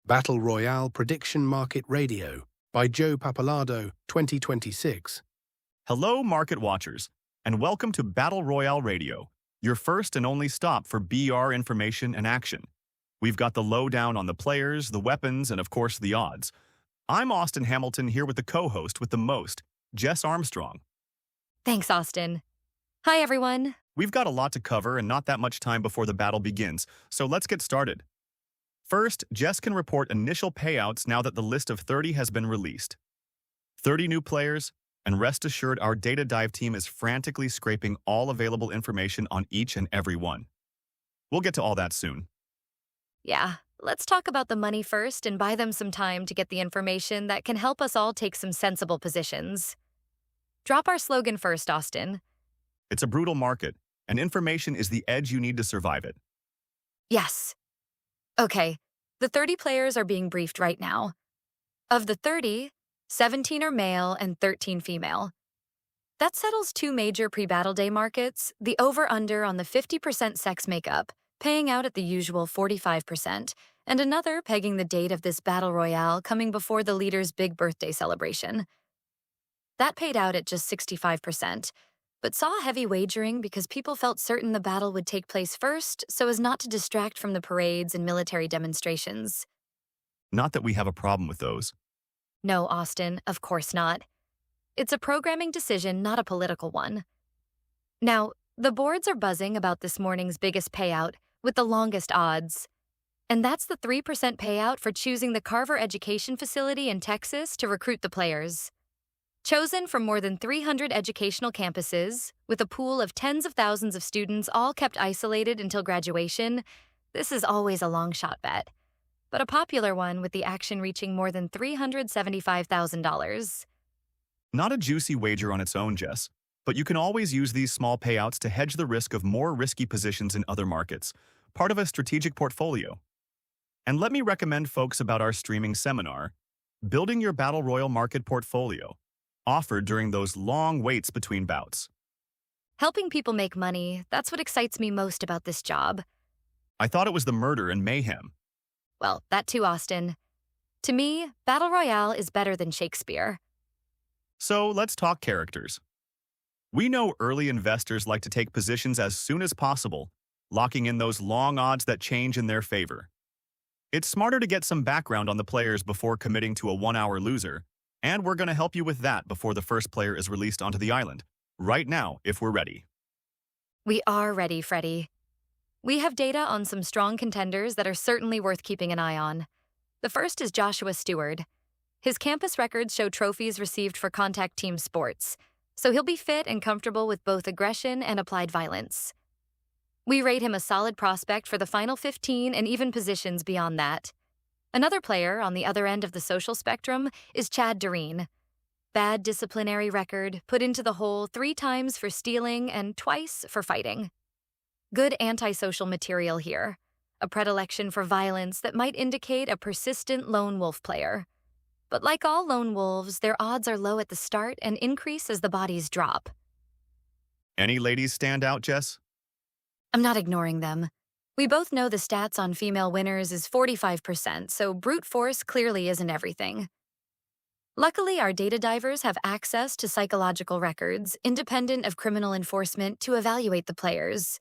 Battle Royale Prediction Market Radio by Joe Pappalardo, 2026. Hello, market watchers, and welcome to Battle Royale Radio, your first and only stop for BR information and action. We've got the lowdown on the players, the weapons, and of course the odds. I'm Austin Hamilton here with the co-host with the most, Jess Armstrong. Thanks, Austin. Hi, everyone. We've got a lot to cover and not that much time before the battle begins, so let's get started. First, Jess can report initial payouts now that the list of 30 has been released. 30 new players, and rest assured our data dive team is frantically scraping all available information on each and every one. We'll get to all that soon. Yeah, let's talk about the money first and buy them some time to get the information that can help us all take some sensible positions. Drop our slogan first, Austin. It's a brutal market, and information is the edge you need to survive it. Yes. Okay, the 30 players are being briefed right now. Of the 30, 17 are male and 13 female. That settles two major pre-battle day markets, the over-under on the 50% sex makeup, paying out at the usual 45%, and another pegging the date of this Battle Royale coming before the leader's big birthday celebration. That paid out at just 65%, but saw heavy wagering because people felt certain the battle would take place first so as not to distract from the parades and military demonstrations. Not that we have a problem with those. No, Austin, of course not. It's a programming decision, not a political one. Now, the boards are buzzing about this morning's biggest payout with the longest odds. And that's the 3% payout for choosing the Carver Education Facility in Texas to recruit the players. Chosen from more than 300 educational campuses, with a pool of tens of thousands of students all kept isolated until graduation, this is always a long shot bet, but a popular one with the action reaching more than $375,000. Not a juicy wager on its own, Jess, but you can always use these small payouts to hedge the risk of more risky positions in other markets, part of a strategic portfolio. And let me recommend folks about our streaming seminar, Building Your Battle Royale Market Portfolio, offered during those long waits between bouts. Helping people make money, that's what excites me most about this job. I thought it was the murder and mayhem. Well, that too, Austin. To me, Battle Royale is better than Shakespeare. So let's talk characters. We know early investors like to take positions as soon as possible, locking in those long odds that change in their favor. It's smarter to get some background on the players before committing to a one-hour loser, and we're going to help you with that before the first player is released onto the island, right now if we're ready. We are ready, Freddie. We have data on some strong contenders that are certainly worth keeping an eye on. The first is Joshua Stewart. His campus records show trophies received for contact team sports, so he'll be fit and comfortable with both aggression and applied violence. We rate him a solid prospect for the final 15 and even positions beyond that. Another player on the other end of the social spectrum is Chad Doreen. Bad disciplinary record, put into the hole 3 times for stealing and twice for fighting. Good antisocial material here, a predilection for violence that might indicate a persistent lone wolf player. But like all lone wolves, their odds are low at the start and increase as the bodies drop. Any ladies stand out, Jess? I'm not ignoring them. We both know the stats on female winners is 45%, so brute force clearly isn't everything. Luckily, our data divers have access to psychological records, independent of criminal enforcement, to evaluate the players.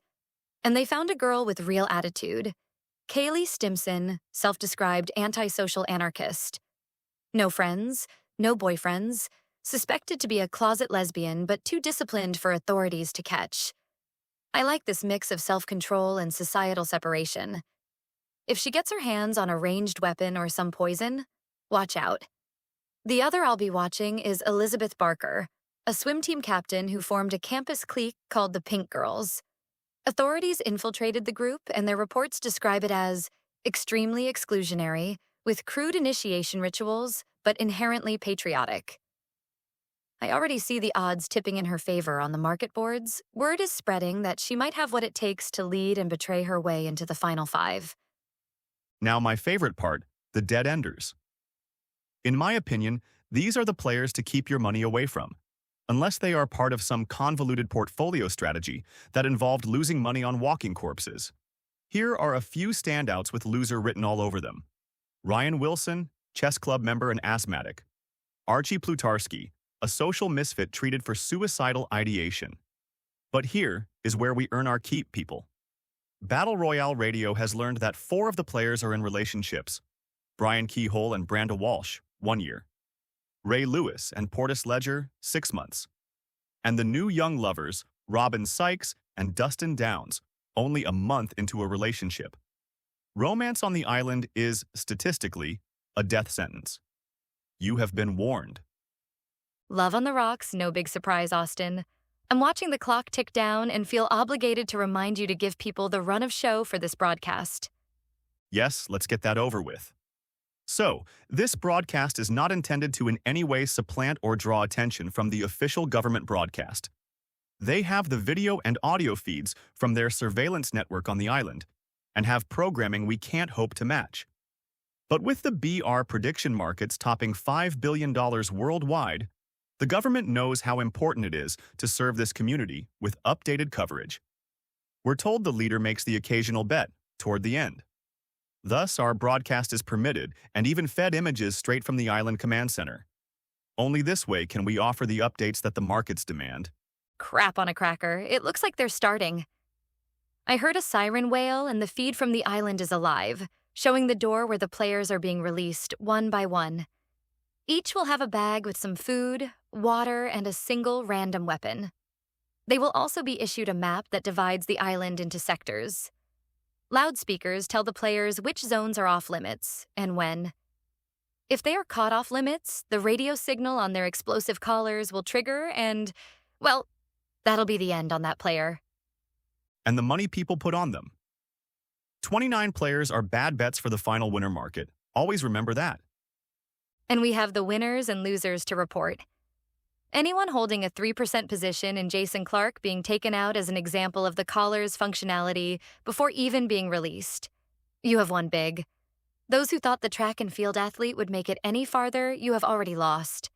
And they found a girl with real attitude. Kaylee Stimson, self-described antisocial anarchist. No friends, no boyfriends, suspected to be a closet lesbian but too disciplined for authorities to catch. I like this mix of self-control and societal separation. If she gets her hands on a ranged weapon or some poison, watch out. The other I'll be watching is Elizabeth Barker, a swim team captain who formed a campus clique called the Pink Girls. Authorities infiltrated the group, and their reports describe it as extremely exclusionary, with crude initiation rituals, but inherently patriotic. I already see the odds tipping in her favor on the market boards. Word is spreading that she might have what it takes to lead and betray her way into the final 5. Now my favorite part, the dead enders. In my opinion, these are the players to keep your money away from, unless they are part of some convoluted portfolio strategy that involved losing money on walking corpses. Here are a few standouts with loser written all over them. Ryan Wilson, chess club member and asthmatic. Archie Plutarski, a social misfit treated for suicidal ideation. But here is where we earn our keep, people. Battle Royale Radio has learned that 4 of the players are in relationships. Brian Keyhole and Branda Walsh, 1 year. Ray Lewis and Portis Ledger, 6 months. And the new young lovers, Robin Sykes and Dustin Downs, only a month into a relationship. Romance on the island is, statistically, a death sentence. You have been warned. Love on the rocks, no big surprise, Austin. I'm watching the clock tick down and feel obligated to remind you to give people the run of show for this broadcast. Yes, let's get that over with. So, this broadcast is not intended to in any way supplant or draw attention from the official government broadcast. They have the video and audio feeds from their surveillance network on the island and have programming we can't hope to match. But with the BR prediction markets topping $5 billion worldwide, the government knows how important it is to serve this community with updated coverage. We're told the leader makes the occasional bet toward the end. Thus, our broadcast is permitted and even fed images straight from the island command center. Only this way can we offer the updates that the markets demand. Crap on a cracker. It looks like they're starting. I heard a siren wail and the feed from the island is alive, showing the door where the players are being released one by one. Each will have a bag with some food, water, and a single random weapon. They will also be issued a map that divides the island into sectors. Loudspeakers tell the players which zones are off limits and when. If they are caught off limits, the radio signal on their explosive collars will trigger and, well, that'll be the end on that player. And the money people put on them. 29 players are bad bets for the final winner market. Always remember that. And we have the winners and losers to report. Anyone holding a 3% position in Jason Clark being taken out as an example of the collar's functionality before even being released. You have won big. Those who thought the track and field athlete would make it any farther, you have already lost.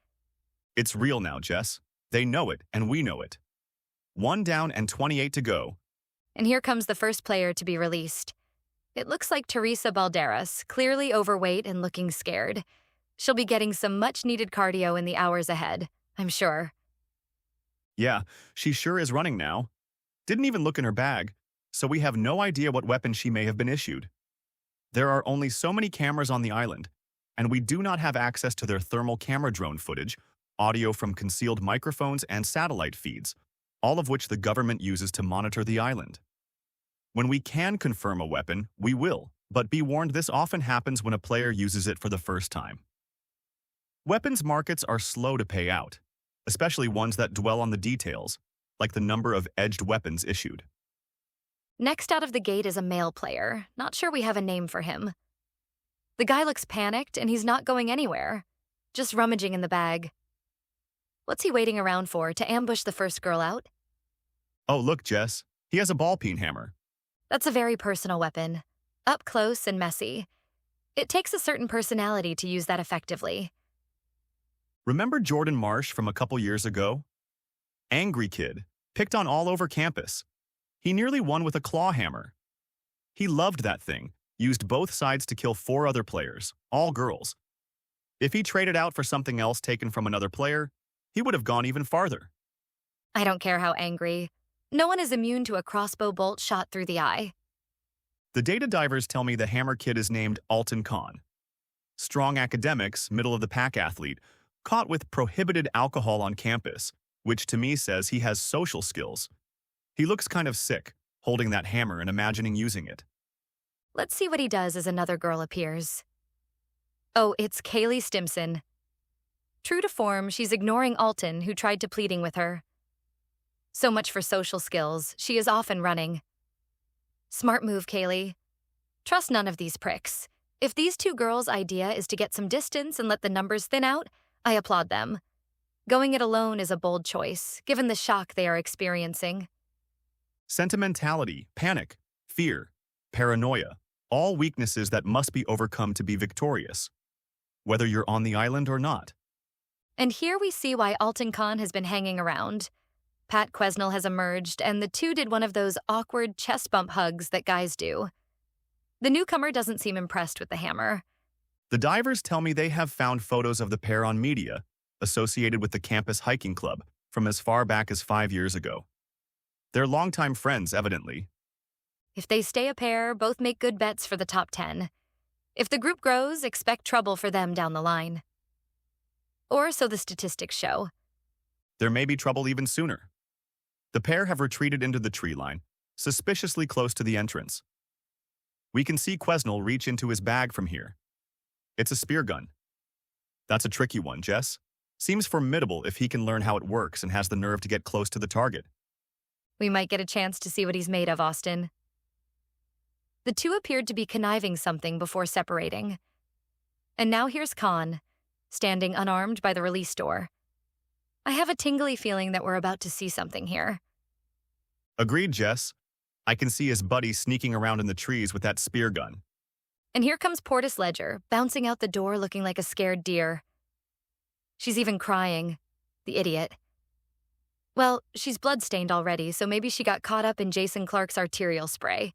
It's real now, Jess. They know it, and we know it. 1 down and 28 to go. And here comes the first player to be released. It looks like Teresa Balderas, clearly overweight and looking scared. She'll be getting some much-needed cardio in the hours ahead, I'm sure. Yeah, she sure is running now. Didn't even look in her bag, so we have no idea what weapon she may have been issued. There are only so many cameras on the island, and we do not have access to their thermal camera drone footage, audio from concealed microphones, and satellite feeds, all of which the government uses to monitor the island. When we can confirm a weapon, we will, but be warned this often happens when a player uses it for the first time. Weapons markets are slow to pay out, especially ones that dwell on the details, like the number of edged weapons issued. Next out of the gate is a male player. Not sure we have a name for him. The guy looks panicked and he's not going anywhere, just rummaging in the bag. What's he waiting around for, to ambush the first girl out? Oh, look, Jess. He has a ball-peen hammer. That's a very personal weapon. Up close and messy. It takes a certain personality to use that effectively. Remember Jordan Marsh from a couple years ago? Angry kid, picked on all over campus. He nearly won with a claw hammer. He loved that thing, used both sides to kill 4 other players, all girls. If he traded out for something else taken from another player, he would have gone even farther. I don't care how angry. No one is immune to a crossbow bolt shot through the eye. The data divers tell me the hammer kid is named Alton Khan. Strong academics, middle-of-the-pack athlete, caught with prohibited alcohol on campus, which to me says he has social skills. He looks kind of sick, holding that hammer and imagining using it. Let's see what he does as another girl appears. Oh, it's Kaylee Stimson. True to form, she's ignoring Alton, who tried to pleading with her. So much for social skills. She is off and running. Smart move, Kaylee. Trust none of these pricks. If these 2 girls' idea is to get some distance and let the numbers thin out, I applaud them. Going it alone is a bold choice, given the shock they are experiencing. Sentimentality, panic, fear, paranoia, all weaknesses that must be overcome to be victorious, whether you're on the island or not. And here we see why Alton Khan has been hanging around. Pat Quesnel has emerged, and the 2 did one of those awkward chest bump hugs that guys do. The newcomer doesn't seem impressed with the hammer. The divers tell me they have found photos of the pair on media associated with the campus hiking club from as far back as 5 years ago. They're longtime friends, evidently. If they stay a pair, both make good bets for the top 10. If the group grows, expect trouble for them down the line. Or so the statistics show. There may be trouble even sooner. The pair have retreated into the tree line, suspiciously close to the entrance. We can see Quesnel reach into his bag from here. It's a spear gun. That's a tricky one, Jess. Seems formidable if he can learn how it works and has the nerve to get close to the target. We might get a chance to see what he's made of, Austin. The two appeared to be conniving something before separating. And now here's Khan, standing unarmed by the release door. I have a tingly feeling that we're about to see something here. Agreed, Jess. I can see his buddy sneaking around in the trees with that spear gun. And here comes Portis Ledger, bouncing out the door looking like a scared deer. She's even crying. The idiot. Well, she's bloodstained already, so maybe she got caught up in Jason Clark's arterial spray.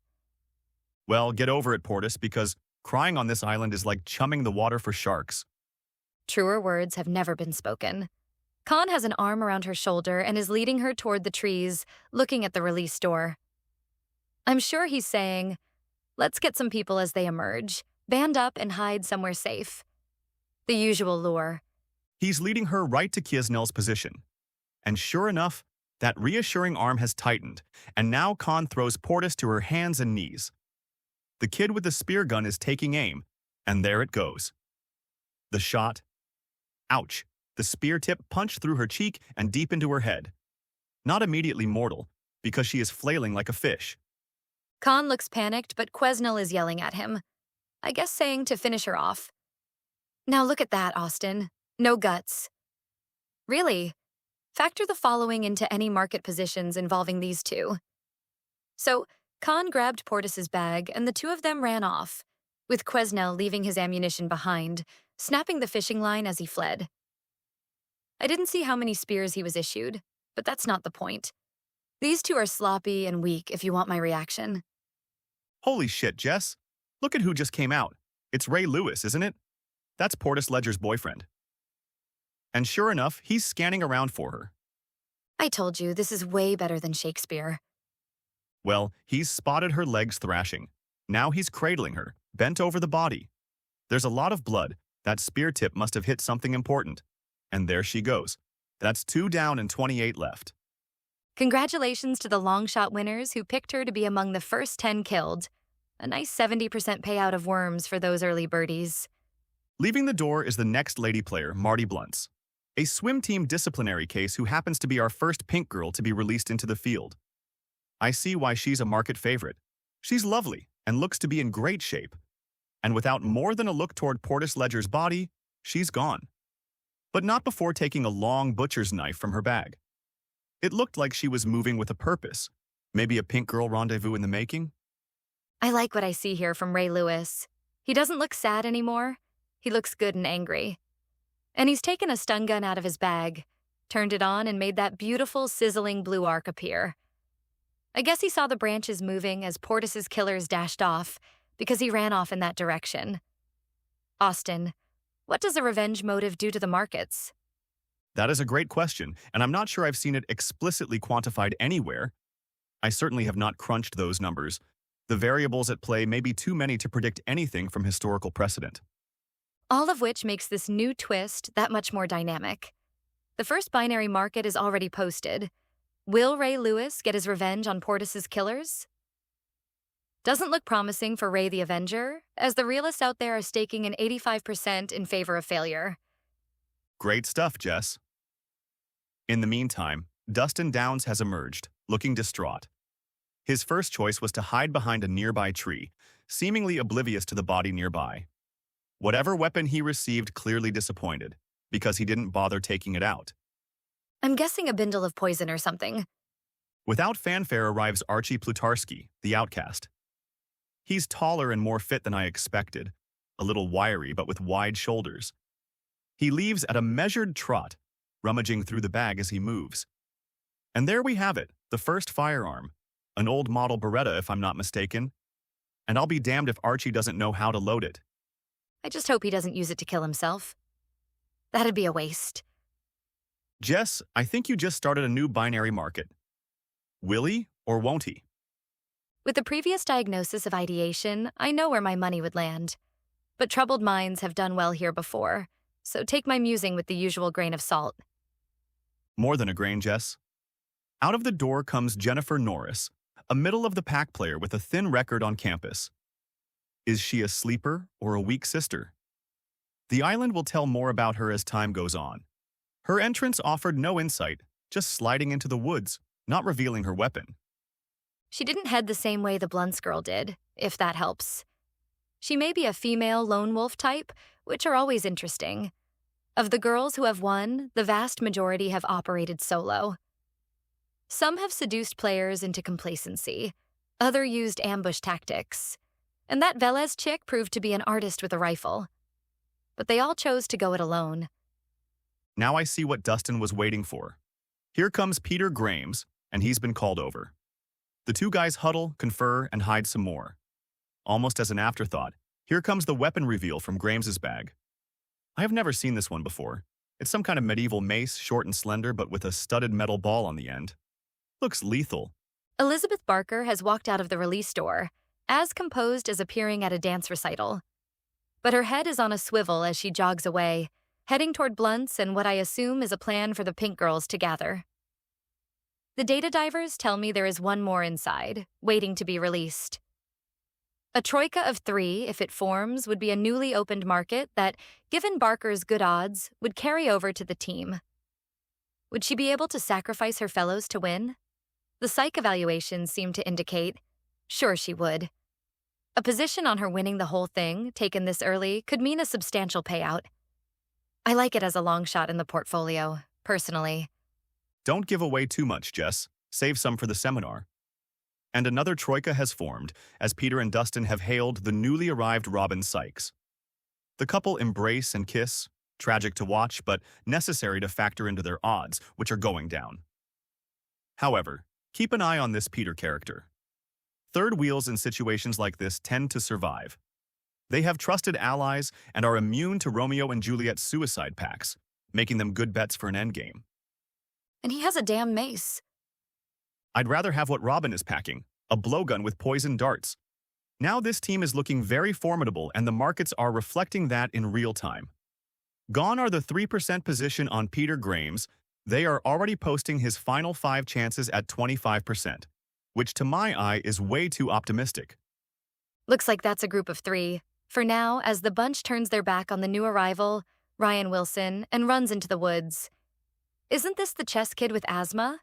Well, get over it, Portis, because crying on this island is like chumming the water for sharks. Truer words have never been spoken. Khan has an arm around her shoulder and is leading her toward the trees, looking at the release door. I'm sure he's saying, let's get some people as they emerge, band up and hide somewhere safe. The usual lure. He's leading her right to Kiesnel's position. And sure enough, that reassuring arm has tightened, and now Khan throws Portis to her hands and knees. The kid with the spear gun is taking aim, and there it goes. The shot. Ouch. The spear tip punched through her cheek and deep into her head. Not immediately mortal, because she is flailing like a fish. Khan looks panicked, but Quesnel is yelling at him. I guess saying to finish her off. Now look at that, Austin. No guts. Really? Factor the following into any market positions involving these two. So, Khan grabbed Portis's bag, and the two of them ran off, with Quesnel leaving his ammunition behind, snapping the fishing line as he fled. I didn't see how many spears he was issued, but that's not the point. These two are sloppy and weak, if you want my reaction. Holy shit, Jess. Look at who just came out. It's Ray Lewis, isn't it? That's Portis Ledger's boyfriend. And sure enough, he's scanning around for her. I told you, this is way better than Shakespeare. Well, he's spotted her legs thrashing. Now he's cradling her, bent over the body. There's a lot of blood. That spear tip must have hit something important. And there she goes. That's 2 down and 28 left. Congratulations to the long shot winners who picked her to be among the first 10 killed. A nice 70% payout of worms for those early birdies. Leaving the door is the next lady player, Marty Blunts, a swim team disciplinary case who happens to be our first pink girl to be released into the field. I see why she's a market favorite. She's lovely and looks to be in great shape. And without more than a look toward Portis Ledger's body, she's gone. But not before taking a long butcher's knife from her bag. It looked like she was moving with a purpose. Maybe a pink girl rendezvous in the making? I like what I see here from Ray Lewis. He doesn't look sad anymore. He looks good and angry. And he's taken a stun gun out of his bag, turned it on, and made that beautiful, sizzling blue arc appear. I guess he saw the branches moving as Portis's killers dashed off, because he ran off in that direction. Austin, what does a revenge motive do to the markets? That is a great question, and I'm not sure I've seen it explicitly quantified anywhere. I certainly have not crunched those numbers. The variables at play may be too many to predict anything from historical precedent. All of which makes this new twist that much more dynamic. The first binary market is already posted. Will Ray Lewis get his revenge on Portis's killers? Doesn't look promising for Ray the Avenger, as the realists out there are staking an 85% in favor of failure. Great stuff, Jess. In the meantime, Dustin Downs has emerged, looking distraught. His first choice was to hide behind a nearby tree, seemingly oblivious to the body nearby. Whatever weapon he received clearly disappointed, because he didn't bother taking it out. I'm guessing a bindle of poison or something. Without fanfare arrives Archie Plutarski, the outcast. He's taller and more fit than I expected, a little wiry but with wide shoulders. He leaves at a measured trot, rummaging through the bag as he moves. And there we have it, the first firearm, an old model Beretta if I'm not mistaken. And I'll be damned if Archie doesn't know how to load it. I just hope he doesn't use it to kill himself. That'd be a waste. Jess, I think you just started a new binary market. Will he or won't he? With the previous diagnosis of ideation, I know where my money would land. But troubled minds have done well here before, so take my musing with the usual grain of salt. More than a grain, Jess. Out of the door comes Jennifer Norris, a middle-of-the-pack player with a thin record on campus. Is she a sleeper or a weak sister? The island will tell more about her as time goes on. Her entrance offered no insight, just sliding into the woods, not revealing her weapon. She didn't head the same way the Blunts girl did, if that helps. She may be a female lone wolf type, which are always interesting. Of the girls who have won, the vast majority have operated solo. Some have seduced players into complacency. Others used ambush tactics. And that Velez chick proved to be an artist with a rifle. But they all chose to go it alone. Now I see what Dustin was waiting for. Here comes Peter Grames, and he's been called over. The two guys huddle, confer, and hide some more. Almost as an afterthought, here comes the weapon reveal from Grames's bag. I have never seen this one before. It's some kind of medieval mace, short and slender, but with a studded metal ball on the end. Looks lethal. Elizabeth Barker has walked out of the release door, as composed as appearing at a dance recital. But her head is on a swivel as she jogs away, heading toward Blunt's and what I assume is a plan for the Pink Girls to gather. The data divers tell me there is one more inside, waiting to be released. A troika of 3, if it forms, would be a newly opened market that, given Barker's good odds, would carry over to the team. Would she be able to sacrifice her fellows to win? The psych evaluations seem to indicate, sure she would. A position on her winning the whole thing, taken this early, could mean a substantial payout. I like it as a long shot in the portfolio, personally. Don't give away too much, Jess. Save some for the seminar. And another troika has formed, as Peter and Dustin have hailed the newly arrived Robin Sykes. The couple embrace and kiss, tragic to watch, but necessary to factor into their odds, which are going down. However, keep an eye on this Peter character. Third wheels in situations like this tend to survive. They have trusted allies and are immune to Romeo and Juliet's suicide pacts, making them good bets for an endgame. And he has a damn mace. I'd rather have what Robin is packing, a blowgun with poison darts. Now this team is looking very formidable and the markets are reflecting that in real time. Gone are the 3% position on Peter Grames. They are already posting his final 5 chances at 25%, which to my eye is way too optimistic. Looks like that's a group of 3. For now, as the bunch turns their back on the new arrival, Ryan Wilson, and runs into the woods. Isn't this the chess kid with asthma?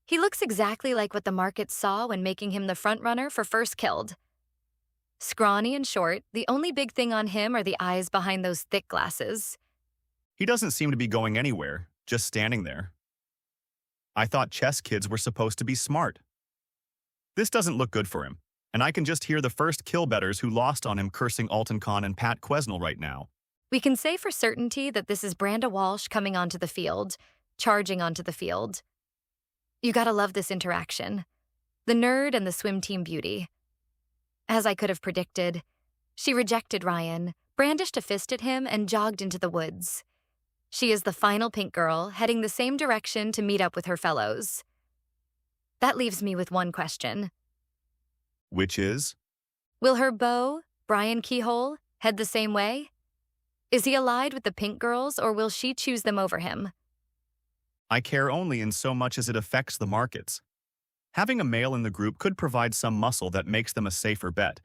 He looks exactly like what the market saw when making him the frontrunner for first killed. Scrawny and short, the only big thing on him are the eyes behind those thick glasses. He doesn't seem to be going anywhere, just standing there. I thought chess kids were supposed to be smart. This doesn't look good for him, and I can just hear the first kill bettors who lost on him cursing Alton Khan and Pat Quesnel right now. We can say for certainty that this is Branda Walsh coming onto the field, charging onto the field. You gotta love this interaction. The nerd and the swim team beauty. As I could have predicted, she rejected Ryan, brandished a fist at him, and jogged into the woods. She is the final Pink Girl, heading the same direction to meet up with her fellows. That leaves me with one question. Which is? Will her beau, Brian Keyhole, head the same way? Is he allied with the Pink Girls, or will she choose them over him? I care only in so much as it affects the markets. Having a male in the group could provide some muscle that makes them a safer bet,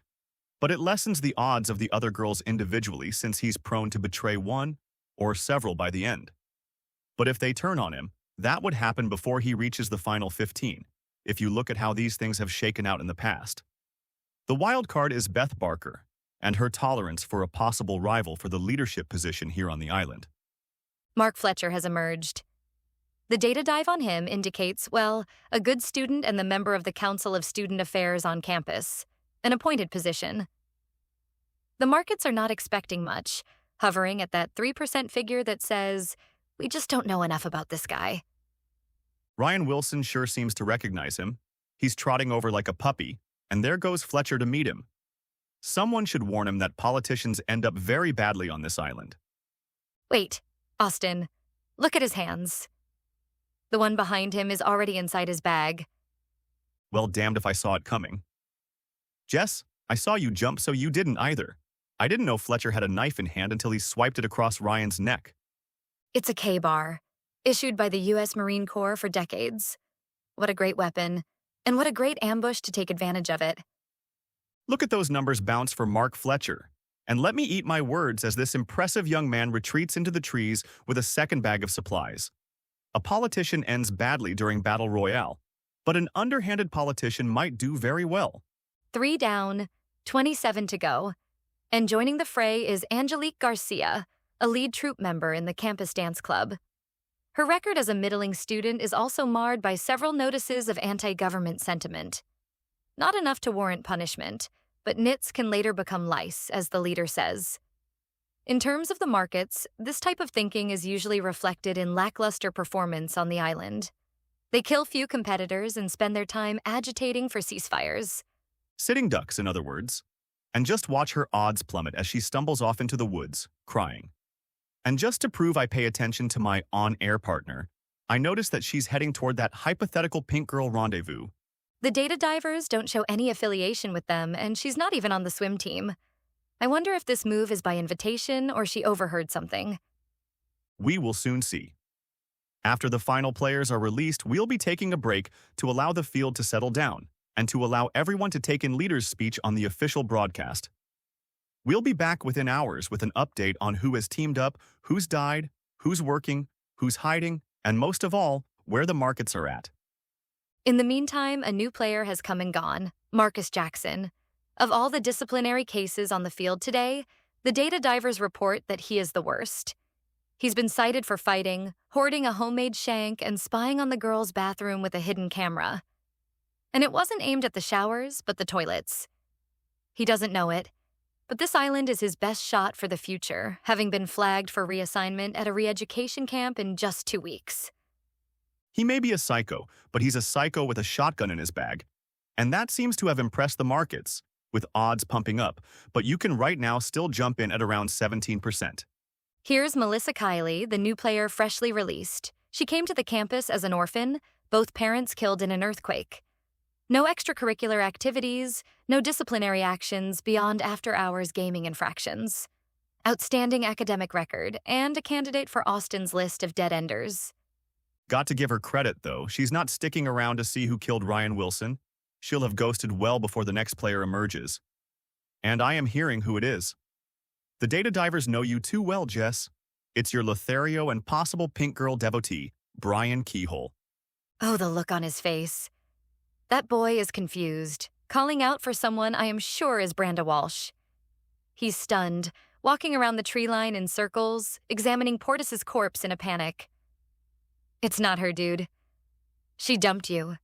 but it lessens the odds of the other girls individually since he's prone to betray one or several by the end. But if they turn on him, that would happen before he reaches the final 15, if you look at how these things have shaken out in the past. The wild card is Beth Barker, and her tolerance for a possible rival for the leadership position here on the island. Mark Fletcher has emerged. The data dive on him indicates, well, a good student and the member of the Council of Student Affairs on campus, an appointed position. The markets are not expecting much, hovering at that 3% figure that says, we just don't know enough about this guy. Ryan Wilson sure seems to recognize him. He's trotting over like a puppy, and there goes Fletcher to meet him. Someone should warn him that politicians end up very badly on this island. Wait, Austin, look at his hands. The one behind him is already inside his bag. Well, damned if I saw it coming. Jess, I saw you jump, so you didn't either. I didn't know Fletcher had a knife in hand until he swiped it across Ryan's neck. It's a K-bar, issued by the U.S. Marine Corps for decades. What a great weapon, and what a great ambush to take advantage of it. Look at those numbers bounce for Mark Fletcher. And let me eat my words as this impressive young man retreats into the trees with a second bag of supplies. A politician ends badly during Battle Royale, but an underhanded politician might do very well. 3 down, 27 to go. And joining the fray is Angelique Garcia, a lead troop member in the campus dance club. Her record as a middling student is also marred by several notices of anti-government sentiment. Not enough to warrant punishment, but nits can later become lice, as the leader says. In terms of the markets, this type of thinking is usually reflected in lackluster performance on the island. They kill few competitors and spend their time agitating for ceasefires. Sitting ducks, in other words. And just watch her odds plummet as she stumbles off into the woods, crying. And just to prove I pay attention to my on-air partner, I notice that she's heading toward that hypothetical pink girl rendezvous. The data divers don't show any affiliation with them, and she's not even on the swim team. I wonder if this move is by invitation or she overheard something. We will soon see. After the final players are released, we'll be taking a break to allow the field to settle down and to allow everyone to take in leader's speech on the official broadcast. We'll be back within hours with an update on who has teamed up, who's died, who's working, who's hiding, and most of all, where the markets are at. In the meantime, a new player has come and gone, Marcus Jackson. Of all the disciplinary cases on the field today, the data divers report that he is the worst. He's been cited for fighting, hoarding a homemade shank, and spying on the girls' bathroom with a hidden camera. And it wasn't aimed at the showers, but the toilets. He doesn't know it, but this island is his best shot for the future, having been flagged for reassignment at a re-education camp in just 2 weeks. He may be a psycho, but he's a psycho with a shotgun in his bag. And that seems to have impressed the markets, with odds pumping up, but you can right now still jump in at around 17%. Here's Melissa Kiley, the new player freshly released. She came to the campus as an orphan, both parents killed in an earthquake. No extracurricular activities, no disciplinary actions beyond after-hours gaming infractions. Outstanding academic record, and a candidate for Austin's list of dead-enders. Got to give her credit, though. She's not sticking around to see who killed Ryan Wilson. She'll have ghosted well before the next player emerges. And I am hearing who it is. The data divers know you too well, Jess. It's your Lothario and possible pink girl devotee, Brian Keyhole. Oh, the look on his face. That boy is confused, calling out for someone I am sure is Branda Walsh. He's stunned, walking around the tree line in circles, examining Portis's corpse in a panic. It's not her, dude. She dumped you.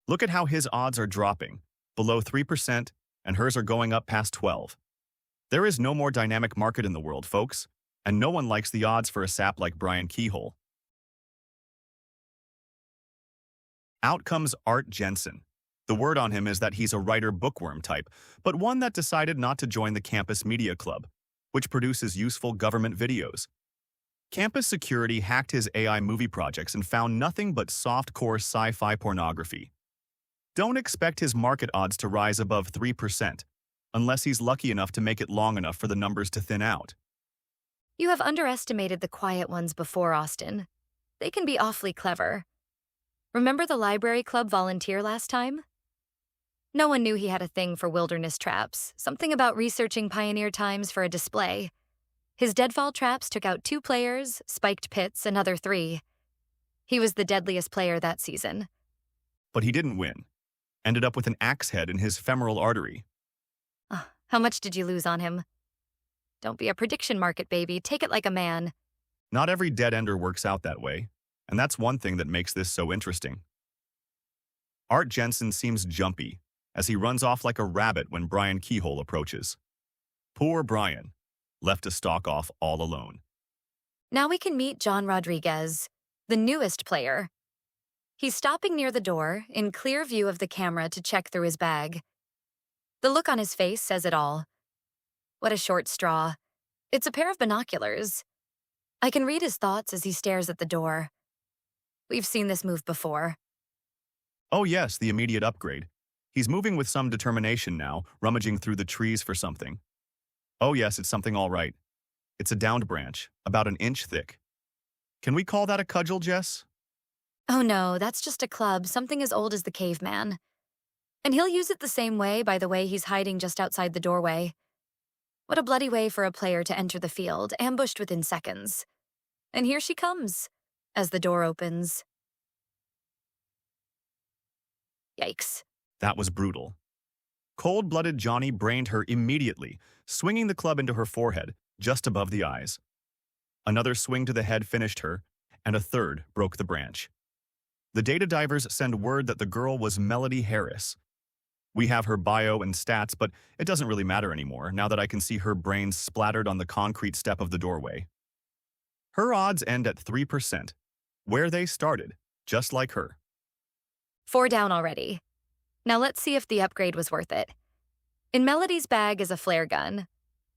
Look at how his odds are dropping, below 3%, and hers are going up past 12. There is no more dynamic market in the world, folks, and no one likes the odds for a sap like Brian Keyhole. Out comes Art Jensen. The word on him is that he's a writer bookworm type, but one that decided not to join the campus media club, which produces useful government videos. Campus security hacked his AI movie projects and found nothing but soft-core sci-fi pornography. Don't expect his market odds to rise above 3%, unless he's lucky enough to make it long enough for the numbers to thin out. You have underestimated the quiet ones before, Austin. They can be awfully clever. Remember the library club volunteer last time? No one knew he had a thing for wilderness traps, something about researching pioneer times for a display. His deadfall traps took out 2 players, spiked pits another 3. He was the deadliest player that season. But he didn't win. Ended up with an axe head in his femoral artery. How much did you lose on him? Don't be a prediction market, baby. Take it like a man. Not every dead-ender works out that way, and that's one thing that makes this so interesting. Art Jensen seems jumpy, as he runs off like a rabbit when Brian Keyhole approaches. Poor Brian, left to stalk off all alone. Now we can meet John Rodriguez, the newest player. He's stopping near the door, in clear view of the camera to check through his bag. The look on his face says it all. What a short straw. It's a pair of binoculars. I can read his thoughts as he stares at the door. We've seen this move before. Oh yes, the immediate upgrade. He's moving with some determination now, rummaging through the trees for something. Oh yes, it's something all right. It's a downed branch, about an inch thick. Can we call that a cudgel, Jess? Oh no, that's just a club, something as old as the caveman. And he'll use it the same way by the way he's hiding just outside the doorway. What a bloody way for a player to enter the field, ambushed within seconds. And here she comes, as the door opens. Yikes. That was brutal. Cold-blooded Johnny brained her immediately, swinging the club into her forehead, just above the eyes. Another swing to the head finished her, and a third broke the branch. The data divers send word that the girl was Melody Harris. We have her bio and stats, but it doesn't really matter anymore now that I can see her brains splattered on the concrete step of the doorway. Her odds end at 3%, where they started, just like her. 4 down already. Now let's see if the upgrade was worth it. In Melody's bag is a flare gun.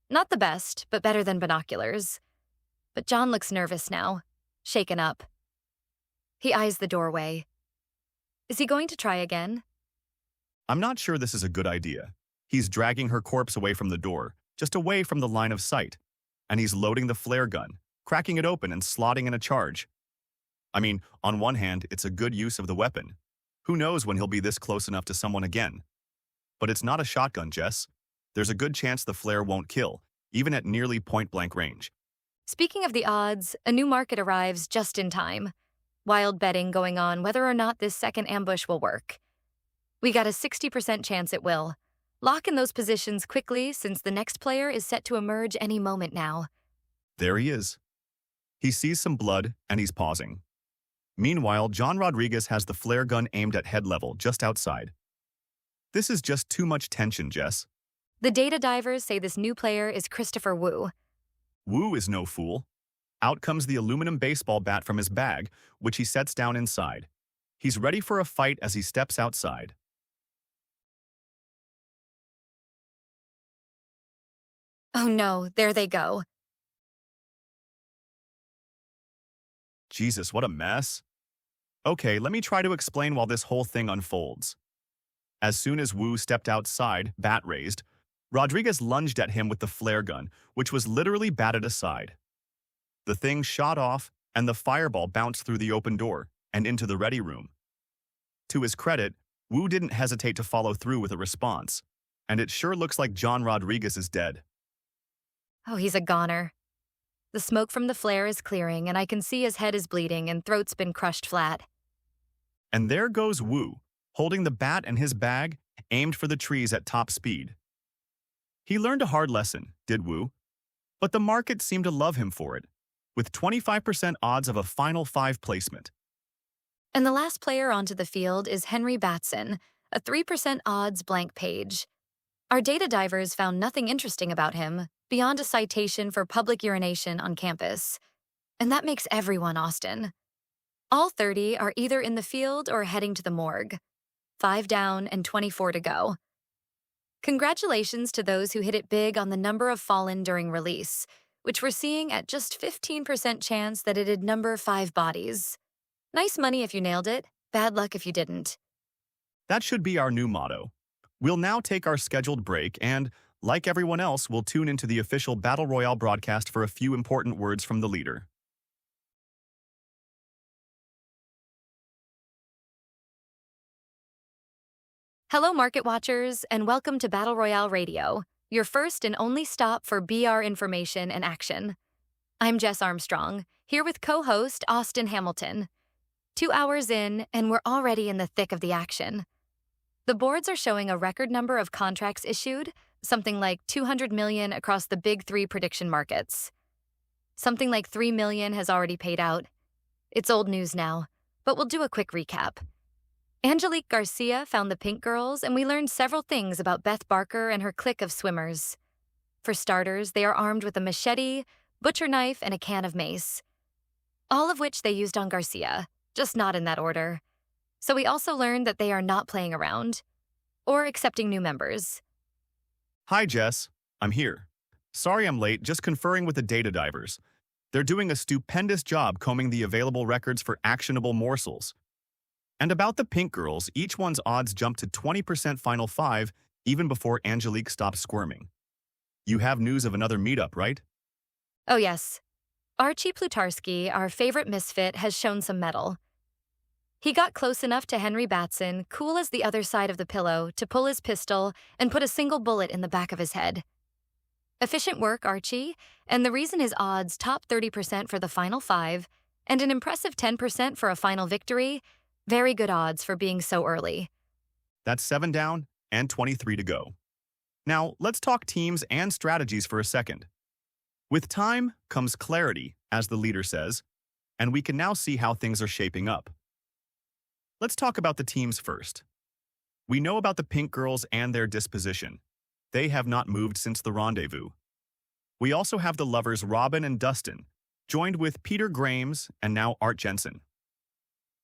Not the best, but better than binoculars. But John looks nervous now, shaken up. He eyes the doorway. Is he going to try again? I'm not sure this is a good idea. He's dragging her corpse away from the door, just away from the line of sight. And he's loading the flare gun, cracking it open and slotting in a charge. I mean, on one hand, it's a good use of the weapon. Who knows when he'll be this close enough to someone again? But it's not a shotgun, Jess. There's a good chance the flare won't kill, even at nearly point-blank range. Speaking of the odds, a new market arrives just in time. Wild betting going on whether or not this second ambush will work. We got a 60% chance it will. Lock in those positions quickly since the next player is set to emerge any moment now. There he is. He sees some blood, and he's pausing. Meanwhile, John Rodriguez has the flare gun aimed at head level, just outside. This is just too much tension, Jess. The data divers say this new player is Christopher Wu. Wu is no fool. Out comes the aluminum baseball bat from his bag, which he sets down inside. He's ready for a fight as he steps outside. Oh no, there they go. Jesus, what a mess. Okay, let me try to explain while this whole thing unfolds. As soon as Wu stepped outside, bat raised, Rodriguez lunged at him with the flare gun, which was literally batted aside. The thing shot off, and the fireball bounced through the open door and into the ready room. To his credit, Wu didn't hesitate to follow through with a response, and it sure looks like John Rodriguez is dead. Oh, he's a goner. The smoke from the flare is clearing, and I can see his head is bleeding and throat's been crushed flat. And there goes Wu, holding the bat and his bag, aimed for the trees at top speed. He learned a hard lesson, did Wu, but the market seemed to love him for it, with 25% odds of a final 5 placement. And the last player onto the field is Henry Batson, a 3% odds blank page. Our data divers found nothing interesting about him, beyond a citation for public urination on campus. And that makes everyone Austin. All 30 are either in the field or heading to the morgue. 5 down and 24 to go. Congratulations to those who hit it big on the number of fallen during release, which we're seeing at just 15% chance that it'd number 5 bodies. Nice money if you nailed it, bad luck if you didn't. That should be our new motto. We'll now take our scheduled break and, like everyone else, we'll tune into the official Battle Royale broadcast for a few important words from the leader. Hello, Market Watchers, and welcome to Battle Royale Radio, your first and only stop for BR information and action. I'm Jess Armstrong, here with co-host Austin Hamilton. 2 hours in, and we're already in the thick of the action. The boards are showing a record number of contracts issued, something like 200 million across the big 3 prediction markets. Something like 3 million has already paid out. It's old news now, but we'll do a quick recap. Angelique Garcia found the Pink Girls, and we learned several things about Beth Barker and her clique of swimmers. For starters, they are armed with a machete, butcher knife, and a can of mace. All of which they used on Garcia, just not in that order. So we also learned that they are not playing around, or accepting new members. Hi, Jess. I'm here. Sorry I'm late, just conferring with the data divers. They're doing a stupendous job combing the available records for actionable morsels. And about the pink girls, each one's odds jumped to 20% final five even before Angelique stopped squirming. You have news of another meetup, right? Oh, yes. Archie Plutarski, our favorite misfit, has shown some mettle. He got close enough to Henry Batson, cool as the other side of the pillow, to pull his pistol and put a single bullet in the back of his head. Efficient work, Archie, and the reason his odds top 30% for the final five and an impressive 10% for a final victory, very good odds for being so early. That's 7 down and 23 to go. Now, let's talk teams and strategies for a second. With time comes clarity, as the leader says, and we can now see how things are shaping up. Let's talk about the teams first. We know about the pink girls and their disposition. They have not moved since the rendezvous. We also have the lovers Robin and Dustin, joined with Peter Grames and now Art Jensen.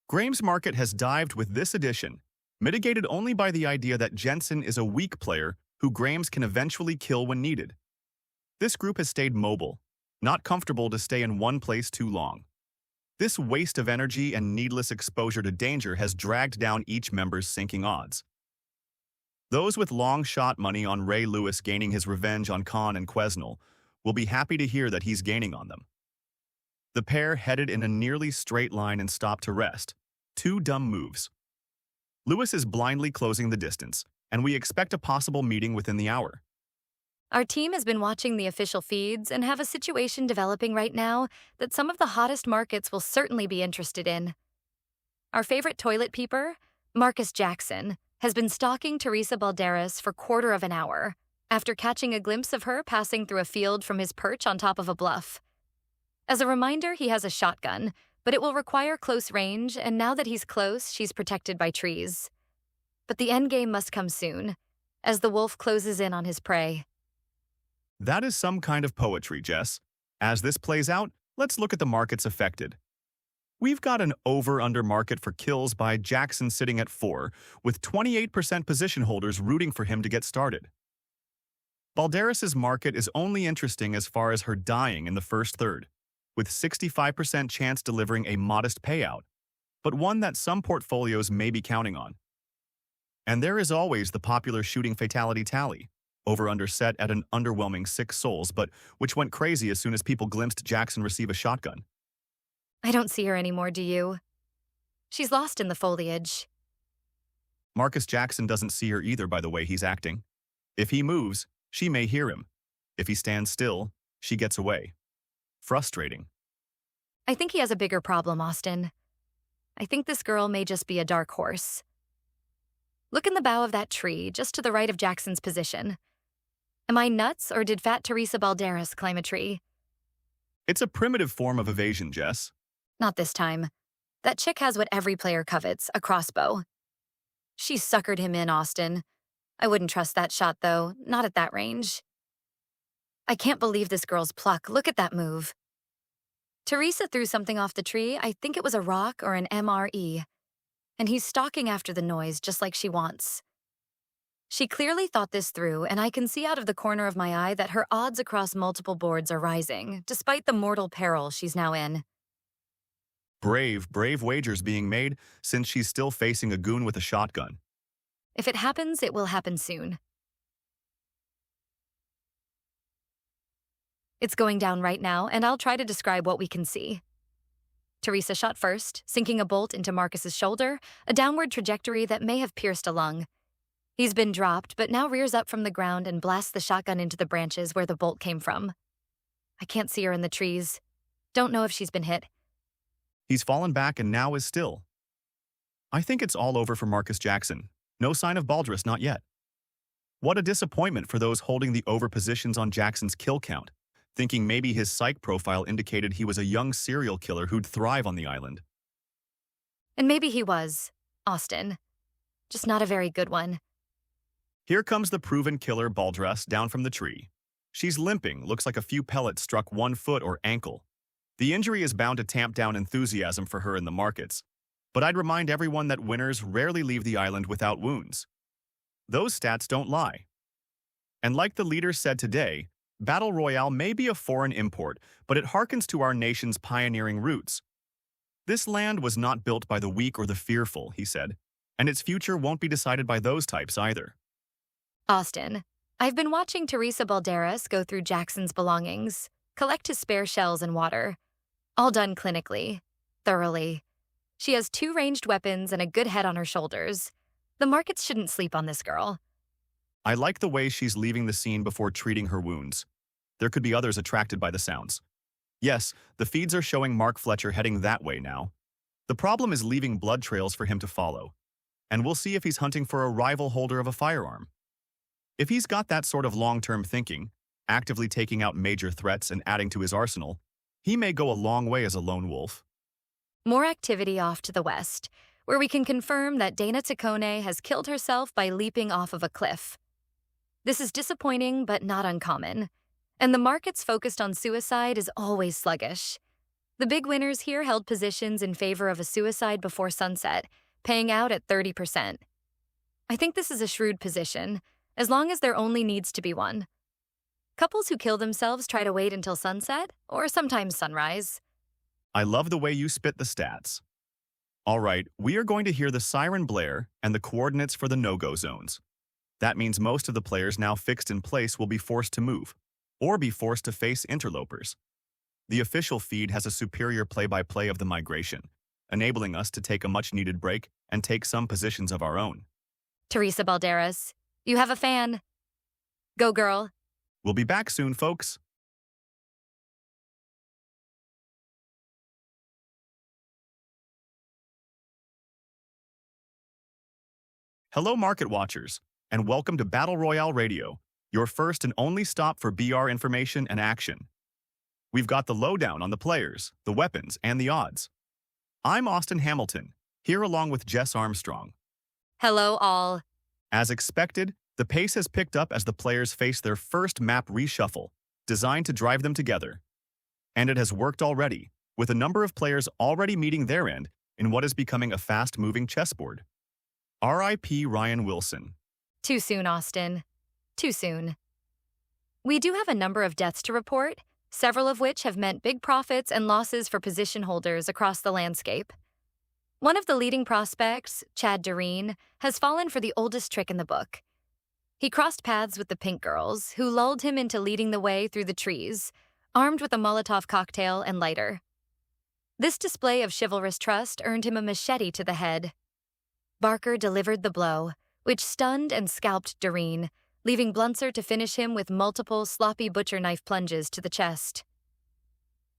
Grames' market has dived with this addition, mitigated only by the idea that Jensen is a weak player who Grames can eventually kill when needed. This group has stayed mobile, not comfortable to stay in one place too long. This waste of energy and needless exposure to danger has dragged down each member's sinking odds. Those with long shot money on Ray Lewis gaining his revenge on Khan and Quesnel will be happy to hear that he's gaining on them. The pair headed in a nearly straight line and stopped to rest. 2 dumb moves. Lewis is blindly closing the distance, and we expect a possible meeting within the hour. Our team has been watching the official feeds and have a situation developing right now that some of the hottest markets will certainly be interested in. Our favorite toilet peeper, Marcus Jackson, has been stalking Teresa Balderas for quarter of an hour, after catching a glimpse of her passing through a field from his perch on top of a bluff. As a reminder, he has a shotgun, but it will require close range, and now that he's close, she's protected by trees. But the endgame must come soon, as the wolf closes in on his prey. That is some kind of poetry, Jess. As this plays out, let's look at the markets affected. We've got an over-under market for kills by Jackson sitting at 4, with 28% position holders rooting for him to get started. Balderas' market is only interesting as far as her dying in the first third, with 65% chance delivering a modest payout, but one that some portfolios may be counting on. And there is always the popular shooting fatality tally, over-under set at an underwhelming 6 souls, but which went crazy as soon as people glimpsed Jackson receive a shotgun. I don't see her anymore, do you? She's lost in the foliage. Marcus Jackson doesn't see her either by the way he's acting. If he moves, she may hear him. If he stands still, she gets away. Frustrating. I think he has a bigger problem, Austin. I think this girl may just be a dark horse. Look in the bough of that tree, just to the right of Jackson's position. Am I nuts, or did fat Teresa Balderas climb a tree? It's a primitive form of evasion, Jess. Not this time. That chick has what every player covets, a crossbow. She suckered him in, Austin. I wouldn't trust that shot, though, not at that range. I can't believe this girl's pluck. Look at that move. Teresa threw something off the tree. I think it was a rock or an MRE. And he's stalking after the noise, just like she wants. She clearly thought this through, and I can see out of the corner of my eye that her odds across multiple boards are rising, despite the mortal peril she's now in. Brave wagers being made, since she's still facing a goon with a shotgun. If it happens, it will happen soon. It's going down right now, and I'll try to describe what we can see. Teresa shot first, sinking a bolt into Marcus's shoulder, a downward trajectory that may have pierced a lung. He's been dropped, but now rears up from the ground and blasts the shotgun into the branches where the bolt came from. I can't see her in the trees. Don't know if she's been hit. He's fallen back and now is still. I think it's all over for Marcus Jackson. No sign of Balderas, not yet. What a disappointment for those holding the over positions on Jackson's kill count, thinking maybe his psych profile indicated he was a young serial killer who'd thrive on the island. And maybe he was, Austin. Just not a very good one. Here comes the proven killer Balderas down from the tree. She's limping, looks like a few pellets struck one foot or ankle. The injury is bound to tamp down enthusiasm for her in the markets, but I'd remind everyone that winners rarely leave the island without wounds. Those stats don't lie. And like the leader said today, Battle Royale may be a foreign import, but it harkens to our nation's pioneering roots. This land was not built by the weak or the fearful, he said, and its future won't be decided by those types either. Austin, I've been watching Teresa Balderas go through Jackson's belongings, collect his spare shells and water. All done clinically, thoroughly. She has 2 ranged weapons and a good head on her shoulders. The markets shouldn't sleep on this girl. I like the way she's leaving the scene before treating her wounds. There could be others attracted by the sounds. Yes, the feeds are showing Mark Fletcher heading that way now. The problem is leaving blood trails for him to follow. And we'll see if he's hunting for a rival holder of a firearm. If he's got that sort of long-term thinking, actively taking out major threats and adding to his arsenal, he may go a long way as a lone wolf. More activity off to the west, where we can confirm that Dana Taccone has killed herself by leaping off of a cliff. This is disappointing but not uncommon, and the markets focused on suicide is always sluggish. The big winners here held positions in favor of a suicide before sunset, paying out at 30%. I think this is a shrewd position, as long as there only needs to be one. Couples who kill themselves try to wait until sunset, or sometimes sunrise. I love the way you spit the stats. All right, we are going to hear the siren blare and the coordinates for the no-go zones. That means most of the players now fixed in place will be forced to move, or be forced to face interlopers. The official feed has a superior play-by-play of the migration, enabling us to take a much-needed break and take some positions of our own. Teresa Balderas, you have a fan. Go, girl. We'll be back soon, folks. Hello, Market Watchers, and welcome to Battle Royale Radio, your first and only stop for BR information and action. We've got the lowdown on the players, the weapons, and the odds. I'm Austin Hamilton, here along with Jess Armstrong. Hello, all. As expected, the pace has picked up as the players face their first map reshuffle, designed to drive them together. And it has worked already, with a number of players already meeting their end in what is becoming a fast-moving chessboard. R.I.P. Ryan Wilson. Too soon, Austin. Too soon. We do have a number of deaths to report, several of which have meant big profits and losses for position holders across the landscape. One of the leading prospects, Chad Doreen, has fallen for the oldest trick in the book. He crossed paths with the Pink Girls, who lulled him into leading the way through the trees, armed with a Molotov cocktail and lighter. This display of chivalrous trust earned him a machete to the head. Barker delivered the blow, which stunned and scalped Doreen, leaving Blunser to finish him with multiple sloppy butcher knife plunges to the chest.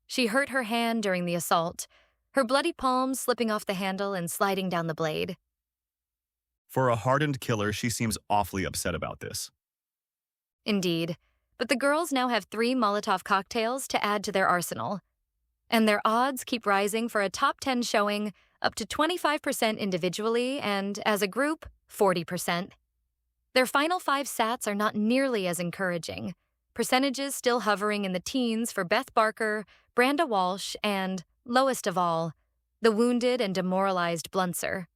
She hurt her hand during the assault, her bloody palm slipping off the handle and sliding down the blade. For a hardened killer, she seems awfully upset about this. Indeed, but the girls now have 3 Molotov cocktails to add to their arsenal, and their odds keep rising for a top 10 showing, up to 25% individually and, as a group, 40%. Their final 5 sats are not nearly as encouraging, percentages still hovering in the teens for Beth Barker, Branda Walsh, and, lowest of all, the wounded and demoralized Blunser.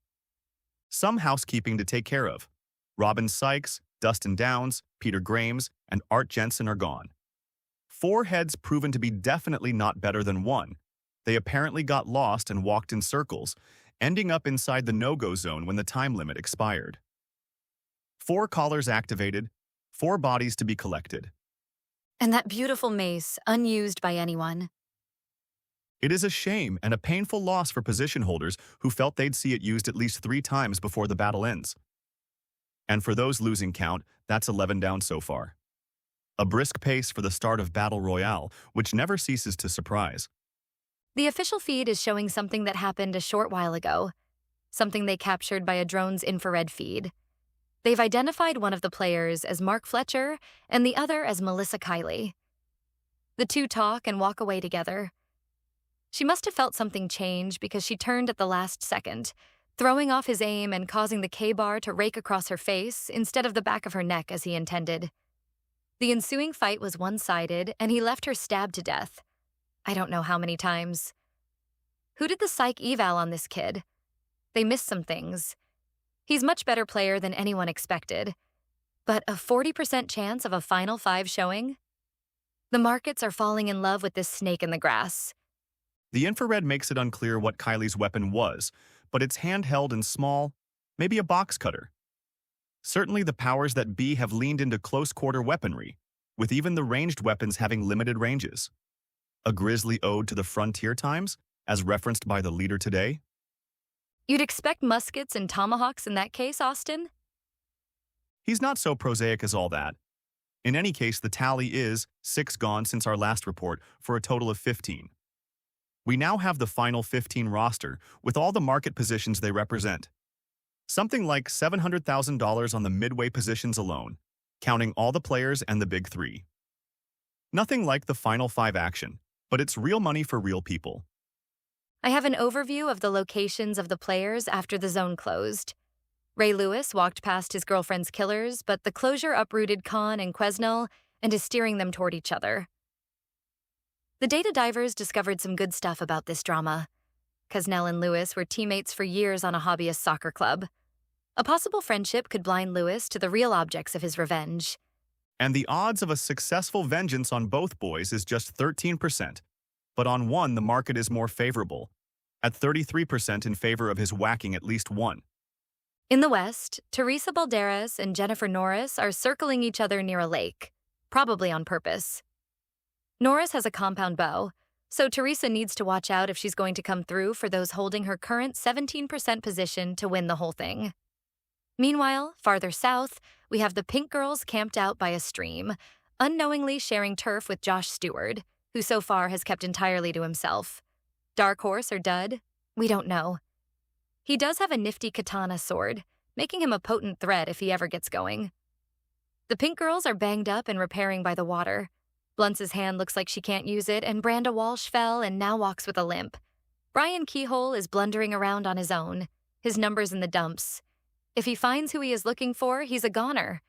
Some housekeeping to take care of. Robin Sykes, Dustin Downs, Peter Grames, and Art Jensen are gone. 4 heads proven to be definitely not better than 1. They apparently got lost and walked in circles, ending up inside the no-go zone when the time limit expired. 4 collars activated, 4 bodies to be collected. And that beautiful mace, unused by anyone. It is a shame and a painful loss for position holders who felt they'd see it used at least 3 times before the battle ends. And for those losing count, that's 11 down so far. A brisk pace for the start of Battle Royale, which never ceases to surprise. The official feed is showing something that happened a short while ago, something they captured by a drone's infrared feed. They've identified one of the players as Mark Fletcher and the other as Melissa Kiley. The 2 talk and walk away together. She must have felt something change because she turned at the last second, throwing off his aim and causing the K-bar to rake across her face instead of the back of her neck as he intended. The ensuing fight was one-sided, and he left her stabbed to death. I don't know how many times. Who did the psych eval on this kid? They missed some things. He's much better player than anyone expected. But a 40% chance of a final five showing? The markets are falling in love with this snake in the grass. The infrared makes it unclear what Kylie's weapon was, but it's handheld and small, maybe a box cutter. Certainly the powers that be have leaned into close-quarter weaponry, with even the ranged weapons having limited ranges. A grisly ode to the frontier times, as referenced by the leader today? You'd expect muskets and tomahawks in that case, Austin? He's not so prosaic as all that. In any case, the tally is 6 gone since our last report, for a total of 15. We now have the final 15 roster, with all the market positions they represent. Something like $700,000 on the midway positions alone, counting all the players and the big three. Nothing like the final 5 action, but it's real money for real people. I have an overview of the locations of the players after the zone closed. Ray Lewis walked past his girlfriend's killers, but the closure uprooted Khan and Quesnel and is steering them toward each other. The data divers discovered some good stuff about this drama. Quesnel and Lewis were teammates for years on a hobbyist soccer club. A possible friendship could blind Lewis to the real objects of his revenge. And the odds of a successful vengeance on both boys is just 13%, but on one the market is more favorable, at 33% in favor of his whacking at least one. In the West, Teresa Balderas and Jennifer Norris are circling each other near a lake, probably on purpose. Norris has a compound bow, so Teresa needs to watch out if she's going to come through for those holding her current 17% position to win the whole thing. Meanwhile, farther south, we have the Pink Girls camped out by a stream, unknowingly sharing turf with Josh Stewart, who so far has kept entirely to himself. Dark Horse or Dud? We don't know. He does have a nifty katana sword, making him a potent threat if he ever gets going. The Pink Girls are banged up and repairing by the water. Blunt's hand looks like she can't use it, and Branda Walsh fell and now walks with a limp. Brian Keyhole is blundering around on his own, his numbers in the dumps. If he finds who he is looking for, he's a goner.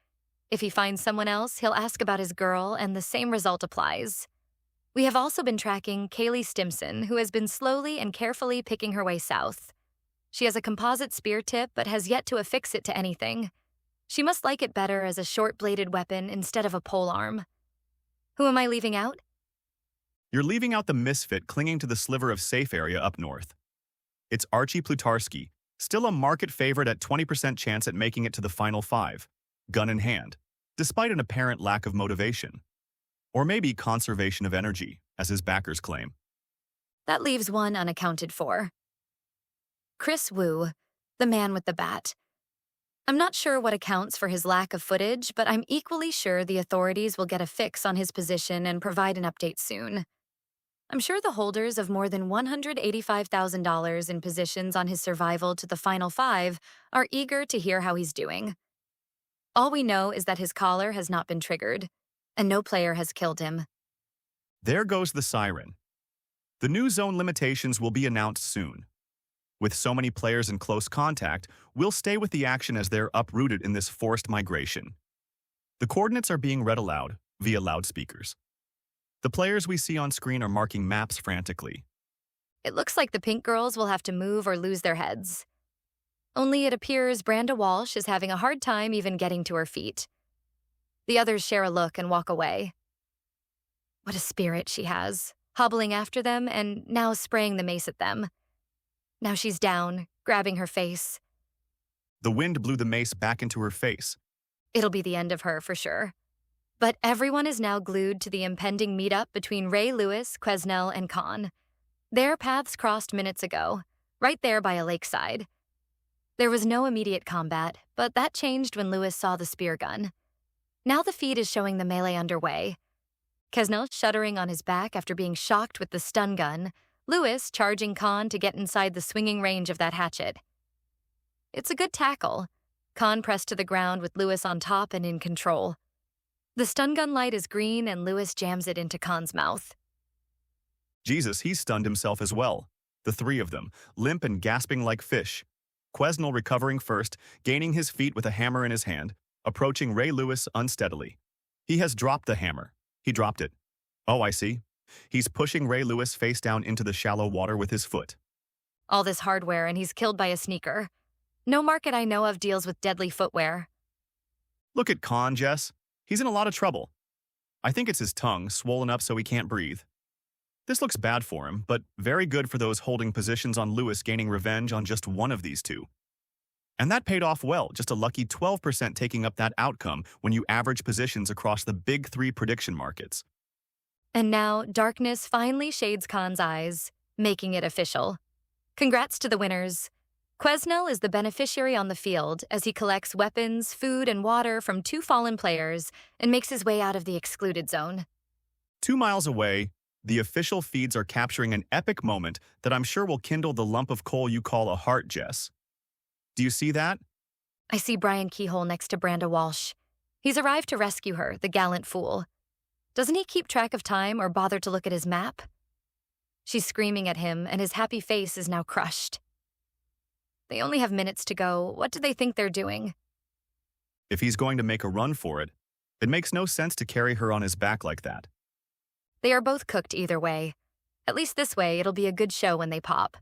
If he finds someone else, he'll ask about his girl, and the same result applies. We have also been tracking Kaylee Stimson, who has been slowly and carefully picking her way south. She has a composite spear tip, but has yet to affix it to anything. She must like it better as a short-bladed weapon instead of a polearm. Who am I leaving out? You're leaving out the misfit clinging to the sliver of safe area up north. It's Archie Plutarski, still a market favorite at 20% chance at making it to the final 5, gun in hand, despite an apparent lack of motivation. Or maybe conservation of energy, as his backers claim. That leaves one unaccounted for. Chris Wu, the man with the bat. I'm not sure what accounts for his lack of footage, but I'm equally sure the authorities will get a fix on his position and provide an update soon. I'm sure the holders of more than $185,000 in positions on his survival to the final 5 are eager to hear how he's doing. All we know is that his collar has not been triggered, and no player has killed him. There goes the siren. The new zone limitations will be announced soon. With so many players in close contact, we'll stay with the action as they're uprooted in this forced migration. The coordinates are being read aloud via loudspeakers. The players we see on screen are marking maps frantically. It looks like the Pink Girls will have to move or lose their heads. Only it appears Branda Walsh is having a hard time even getting to her feet. The others share a look and walk away. What a spirit she has, hobbling after them and now spraying the mace at them. Now she's down, grabbing her face. The wind blew the mace back into her face. It'll be the end of her for sure. But everyone is now glued to the impending meetup between Ray Lewis, Quesnel, and Khan. Their paths crossed minutes ago, right there by a lakeside. There was no immediate combat, but that changed when Lewis saw the spear gun. Now the feed is showing the melee underway. Quesnel shuddering on his back after being shocked with the stun gun, Lewis charging Khan to get inside the swinging range of that hatchet. It's a good tackle. Khan pressed to the ground with Lewis on top and in control. The stun gun light is green and Lewis jams it into Khan's mouth. Jesus, he stunned himself as well. The 3 of them, limp and gasping like fish. Quesnel recovering first, gaining his feet with a hammer in his hand, approaching Ray Lewis unsteadily. He has dropped the hammer. He dropped it. Oh, I see. He's pushing Ray Lewis face down into the shallow water with his foot. All this hardware and he's killed by a sneaker. No market I know of deals with deadly footwear. Look at Khan, Jess. He's in a lot of trouble. I think it's his tongue, swollen up so he can't breathe. This looks bad for him, but very good for those holding positions on Lewis gaining revenge on just one of these two. And that paid off well, just a lucky 12% taking up that outcome when you average positions across the big three prediction markets. And now, darkness finally shades Khan's eyes, making it official. Congrats to the winners. Quesnel is the beneficiary on the field as he collects weapons, food, and water from two fallen players and makes his way out of the excluded zone. 2 miles away, the official feeds are capturing an epic moment that I'm sure will kindle the lump of coal you call a heart, Jess. Do you see that? I see Brian Keyhole next to Branda Walsh. He's arrived to rescue her, the gallant fool. Doesn't he keep track of time or bother to look at his map? She's screaming at him, and his happy face is now crushed. They only have minutes to go. What do they think they're doing? If he's going to make a run for it, it makes no sense to carry her on his back like that. They are both cooked either way. At least this way, it'll be a good show when they pop.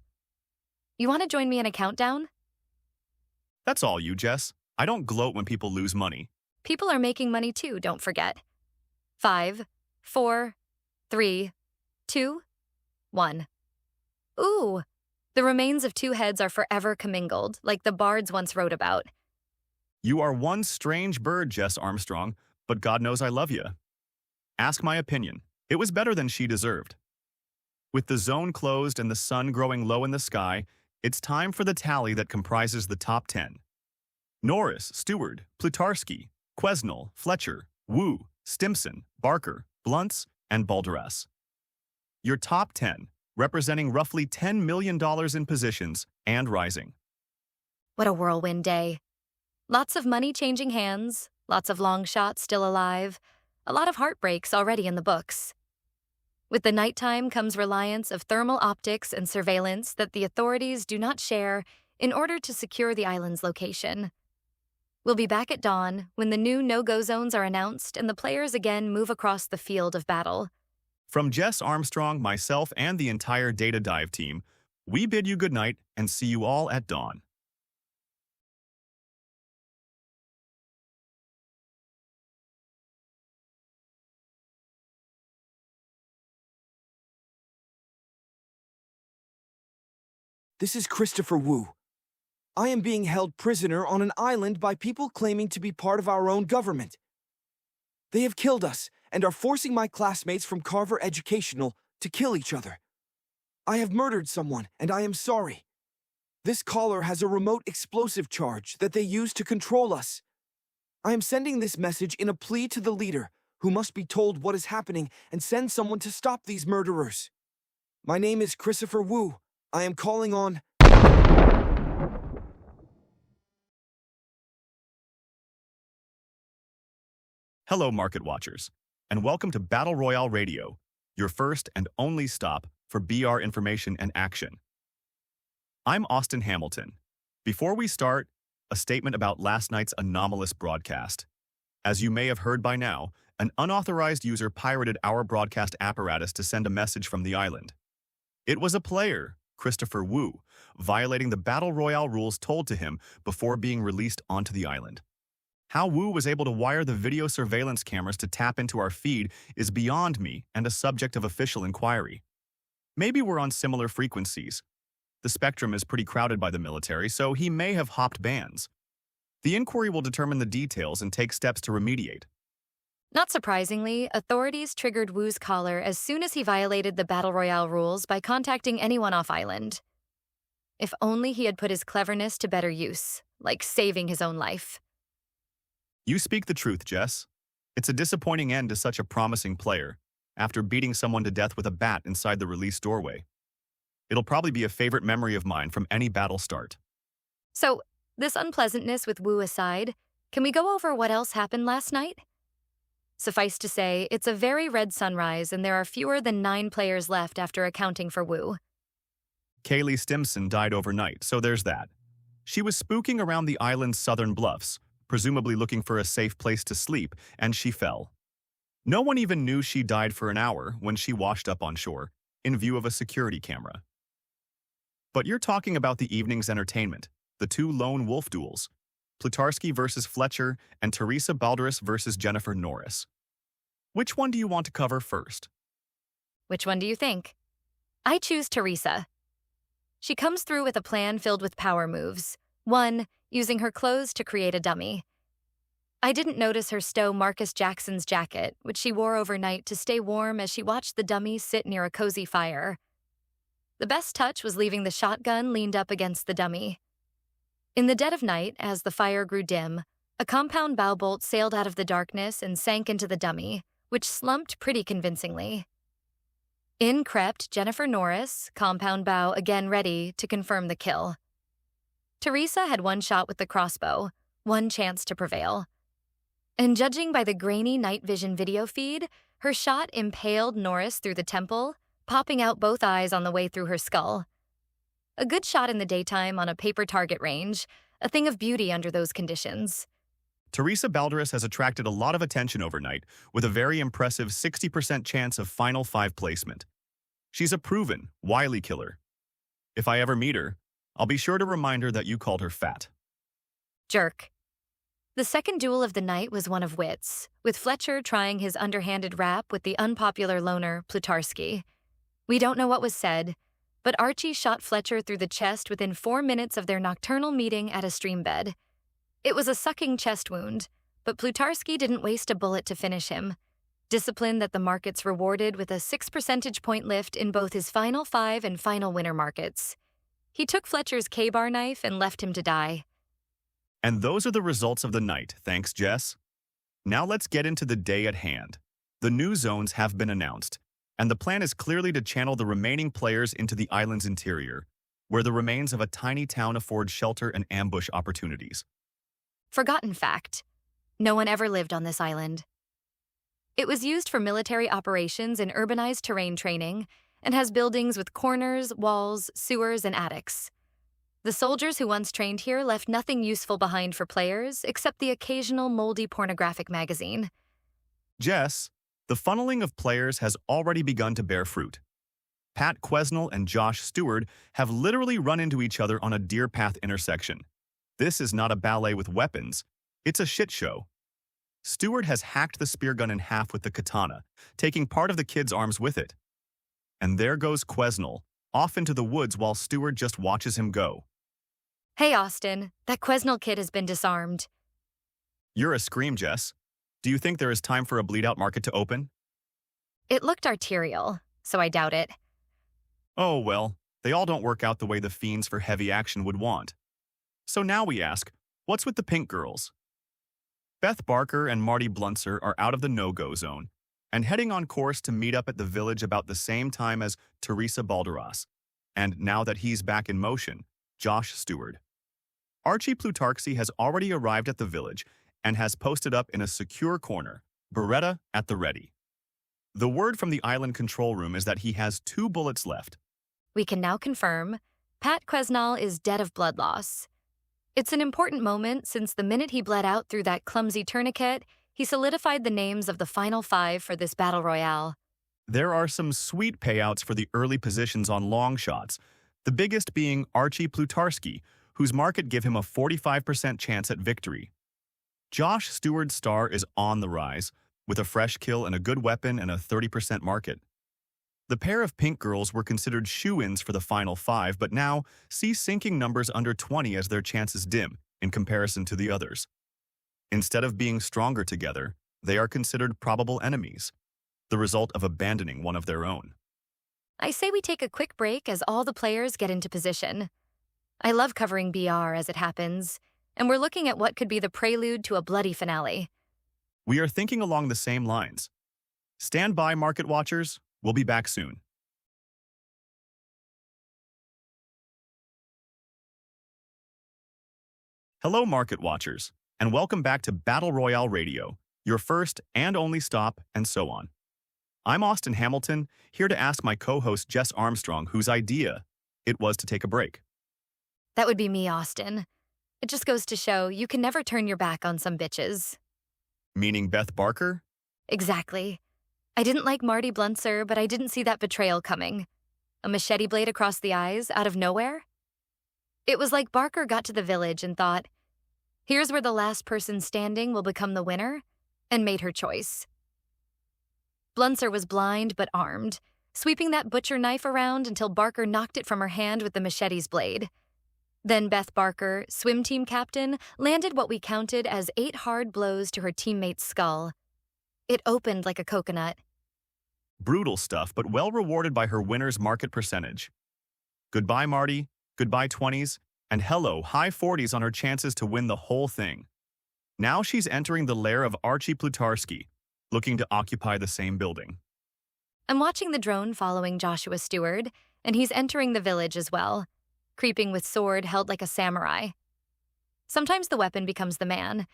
You want to join me in a countdown? That's all you, Jess. I don't gloat when people lose money. People are making money too, don't forget. 5, 4, 3, 2, 1. Ooh! The remains of two heads are forever commingled, like the bards once wrote about. You are one strange bird, Jess Armstrong, but God knows I love you. Ask my opinion. It was better than she deserved. With the zone closed and the sun growing low in the sky, it's time for the tally that comprises the top 10. Norris, Stewart, Plutarski, Quesnel, Fletcher, Wu, Stimson, Barker, Blunts, and Balderas. Your top 10, representing roughly $10 million in positions and rising. What a whirlwind day. Lots of money changing hands, lots of long shots still alive, a lot of heartbreaks already in the books. With the nighttime comes reliance of thermal optics and surveillance that the authorities do not share in order to secure the island's location. We'll be back at dawn when the new no-go zones are announced and the players again move across the field of battle. From Jess Armstrong, myself, and the entire Data Dive team, we bid you good night and see you all at dawn. This is Christopher Wu. I am being held prisoner on an island by people claiming to be part of our own government. They have killed us and are forcing my classmates from Carver Educational to kill each other. I have murdered someone, and I am sorry. This caller has a remote explosive charge that they use to control us. I am sending this message in a plea to the leader, who must be told what is happening and send someone to stop these murderers. My name is Christopher Wu. I am calling on... Hello, Market Watchers, and welcome to Battle Royale Radio, your first and only stop for BR information and action. I'm Austin Hamilton. Before we start, a statement about last night's anomalous broadcast. As you may have heard by now, an unauthorized user pirated our broadcast apparatus to send a message from the island. It was a player, Christopher Wu, violating the Battle Royale rules told to him before being released onto the island. How Wu was able to wire the video surveillance cameras to tap into our feed is beyond me and a subject of official inquiry. Maybe we're on similar frequencies. The spectrum is pretty crowded by the military, so he may have hopped bands. The inquiry will determine the details and take steps to remediate. Not surprisingly, authorities triggered Wu's collar as soon as he violated the Battle Royale rules by contacting anyone off-island. If only he had put his cleverness to better use, like saving his own life. You speak the truth, Jess. It's a disappointing end to such a promising player, after beating someone to death with a bat inside the release doorway. It'll probably be a favorite memory of mine from any battle start. So, this unpleasantness with Wu aside, can we go over what else happened last night? Suffice to say, it's a very red sunrise and there are fewer than 9 players left after accounting for Wu. Kaylee Stimson died overnight, so there's that. She was spooking around the island's southern bluffs, presumably looking for a safe place to sleep, and she fell. No one even knew she died for an hour when she washed up on shore, in view of a security camera. But you're talking about the evening's entertainment, the 2 lone wolf duels. Plutarski versus Fletcher, and Teresa Balderas versus Jennifer Norris. Which one do you want to cover first? Which one do you think? I choose Teresa. She comes through with a plan filled with power moves. 1, using her clothes to create a dummy. I didn't notice her stow Marcus Jackson's jacket, which she wore overnight to stay warm as she watched the dummy sit near a cozy fire. The best touch was leaving the shotgun leaned up against the dummy. In the dead of night, as the fire grew dim, a compound bow bolt sailed out of the darkness and sank into the dummy, which slumped pretty convincingly. In crept Jennifer Norris, compound bow again ready to confirm the kill. Teresa had 1 shot with the crossbow, 1 chance to prevail. And judging by the grainy night vision video feed, her shot impaled Norris through the temple, popping out both eyes on the way through her skull. A good shot in the daytime on a paper target range, a thing of beauty under those conditions. Teresa Balderas has attracted a lot of attention overnight with a very impressive 60% chance of Final 5 placement. She's a proven, wily killer. If I ever meet her, I'll be sure to remind her that you called her fat. Jerk. The second duel of the night was one of wits, with Fletcher trying his underhanded rap with the unpopular loner, Plutarski. We don't know what was said, but Archie shot Fletcher through the chest within 4 minutes of their nocturnal meeting at a stream bed. It was a sucking chest wound, but Plutarski didn't waste a bullet to finish him. Discipline that the markets rewarded with a 6 percentage point lift in both his Final 5 and Final Winner markets. He took Fletcher's K-bar knife and left him to die. And those are the results of the night, thanks, Jess. Now let's get into the day at hand. The new zones have been announced, and the plan is clearly to channel the remaining players into the island's interior, where the remains of a tiny town afford shelter and ambush opportunities. Forgotten fact: no one ever lived on this island. It was used for military operations and urbanized terrain training, and has buildings with corners, walls, sewers, and attics. The soldiers who once trained here left nothing useful behind for players except the occasional moldy pornographic magazine. Jess, the funneling of players has already begun to bear fruit. Pat Quesnel and Josh Stewart have literally run into each other on a deer path intersection. This is not a ballet with weapons, it's a shit show. Stewart has hacked the spear gun in half with the katana, taking part of the kid's arms with it. And there goes Quesnel, off into the woods while Stewart just watches him go. Hey, Austin, that Quesnel kid has been disarmed. You're a scream, Jess. Do you think there is time for a bleed-out market to open? It looked arterial, so I doubt it. Oh, well, they all don't work out the way the fiends for heavy action would want. So now we ask, what's with the pink girls? Beth Barker and Marty Blunser are out of the no-go zone and heading on course to meet up at the village about the same time as Teresa Balderas, and now that he's back in motion, Josh Stewart. Archie Plutarski has already arrived at the village and has posted up in a secure corner, Beretta at the ready. The word from the island control room is that he has 2 bullets left. We can now confirm Pat Quesnel is dead of blood loss. It's an important moment since the minute he bled out through that clumsy tourniquet, he solidified the names of the Final 5 for this Battle Royale. There are some sweet payouts for the early positions on long shots, the biggest being Archie Plutarski, whose market give him a 45% chance at victory. Josh Stewart's star is on the rise, with a fresh kill and a good weapon and a 30% market. The pair of pink girls were considered shoo-ins for the Final 5, but now see sinking numbers under 20 as their chances dim in comparison to the others. Instead of being stronger together, they are considered probable enemies, the result of abandoning one of their own. I say we take a quick break as all the players get into position. I love covering BR as it happens, and we're looking at what could be the prelude to a bloody finale. We are thinking along the same lines. Stand by, market watchers. We'll be back soon. Hello, market watchers, and welcome back to Battle Royale Radio, your first and only stop, and so on. I'm Austin Hamilton, here to ask my co-host Jess Armstrong whose idea it was to take a break. That would be me, Austin. It just goes to show you can never turn your back on some bitches. Meaning Beth Barker? Exactly. I didn't like Marty Blunser, but I didn't see that betrayal coming. A machete blade across the eyes, out of nowhere? It was like Barker got to the village and thought, Here's where the last person standing will become the winner, and made her choice. Blunser was blind but armed, sweeping that butcher knife around until Barker knocked it from her hand with the machete's blade. Then Beth Barker, swim team captain, landed what we counted as 8 hard blows to her teammate's skull. It opened like a coconut. Brutal stuff, but well rewarded by her winner's market percentage. Goodbye, Marty. Goodbye, 20s. And hello, high 40s on her chances to win the whole thing. Now she's entering the lair of Archie Plutarski, looking to occupy the same building. I'm watching the drone following Joshua Stewart, and he's entering the village as well, creeping with sword held like a samurai. Sometimes the weapon becomes the man,